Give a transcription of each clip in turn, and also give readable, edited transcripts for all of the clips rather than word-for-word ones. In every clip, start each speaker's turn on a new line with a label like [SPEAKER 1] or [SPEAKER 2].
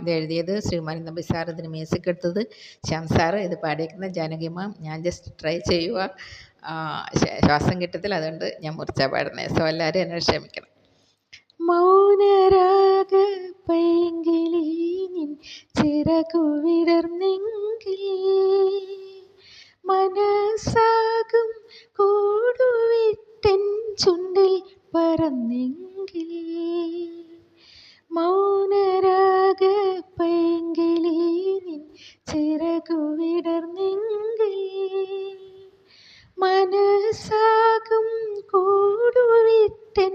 [SPEAKER 1] ഇത് എഴുതിയത് ശ്രീമാൻ നമ്പി സാർ, ഇതിന് മ്യൂസിക് എടുത്തത് ശ്യാം സാറ്, ഇത് പാടിയിരിക്കുന്ന ജാനകി മാം. ഞാൻ ജസ്റ്റ് ട്രൈ ചെയ്യുക, ശ്വാസം കിട്ടത്തില്ല, അതുകൊണ്ട് ഞാൻ മുറിച്ചാ പാടുന്നത്. സോ എല്ലാവരും എന്നെ ക്ഷമിക്കണം. മൗനരാഗ പൈങ്കിളി നിൻ ചിറകു വിടർന്നെങ്കിൽ മനസ്സാകും കൂടുവിട്ടെൻ ചുണ്ടിൽ പറന്നെങ്കിൽ മൗനരാഗ പൈങ്കിളി നിൻ ചിറകു വിടർന്നെങ്കിൽ മനസ്സാകും കൂടുവിട്ടെൻ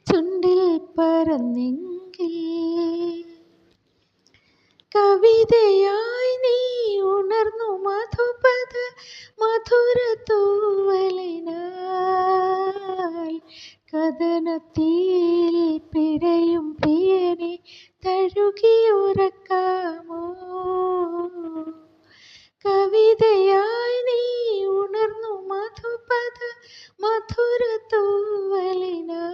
[SPEAKER 1] ചുണ്ടിൽ പറന്നെങ്കിൽ കവിതയായി നീ ഉണർന്നു മധുപദ മധുര തൂവലിനാൽ കഥനത്തിൽ പിടയും പ്രിയനെ തഴുകിയുറക്കാമോ. കവിതയായി നീ ഉണർന്നു മധുപദ മധുര തൂവലിനാൽ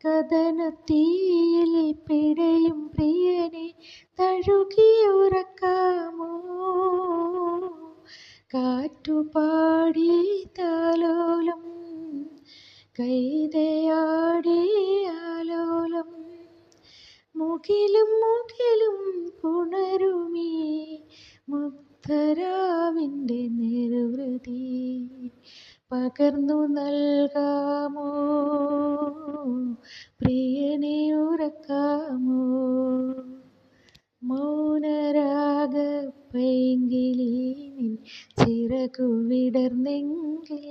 [SPEAKER 1] കഥനത്തിൽ പിടയും പ്രിയനെ തഴുകിയുറക്കാമോ. കാറ്റുപാടി താലോലം കൈതയാടി ആലോലം മുകിലും മുകിലും പുണരുമീ മുക്തരാവിൻ്റെ നിർവൃതി പകർന്നു നൽകാമോ. പ്രിയനെ ഉറക്കാമോ. മൗനരാഗ പൈങ്കിളി നിൻ ചിറകു വിടർന്നെങ്കിൽ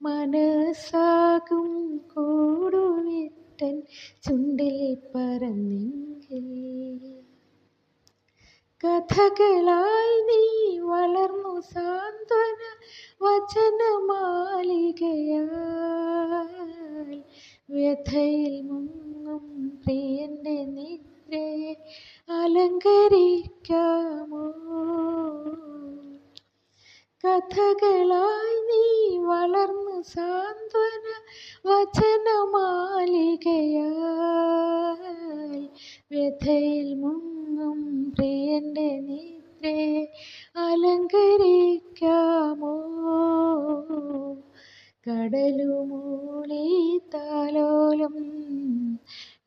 [SPEAKER 1] മനസ്സാകും കൂടുവിട്ടൻ ചുണ്ടിൽ പറന്നെങ്കിൽ കഥകളായി നീ വളർന്നു സാന്ത്വന വചനമാലികയാൽ വ്യഥയിൽ മുങ്ങും പ്രിയന്റെ നിദ്രയെ അലങ്കരിക്കാമോ. കഥകളായി നീ വളർന്നു സാന്ത്വന വചനമാലികയാൽ വ്യഥയിൽ മുങ്ങും പ്രിയന്റെ നിദ്രയെ അലങ്കരിക്കാമോ. കടലുമൂളി താലോലം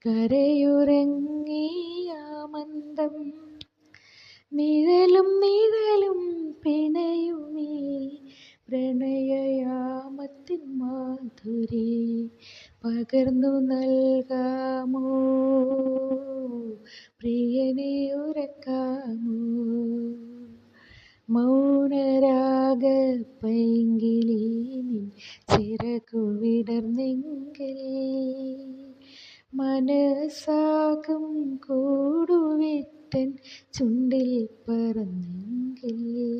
[SPEAKER 1] കരയുറങ്ങിയാമന്ദം നിഴലും നിഴലും പിണയുമീ പ്രണയയാമത്തിൻ മാധുരി പകർന്നു നൽകാമോ. പ്രിയനെ ഉറക്കാമോ. മൗനരാഗ പൈങ്കിളി നിൻ ചിറകു വിടർന്നെങ്കിൽ മനസ്സാകും കൂടുവിട്ടൻ ചുണ്ടിൽ പറന്നെങ്കിൽ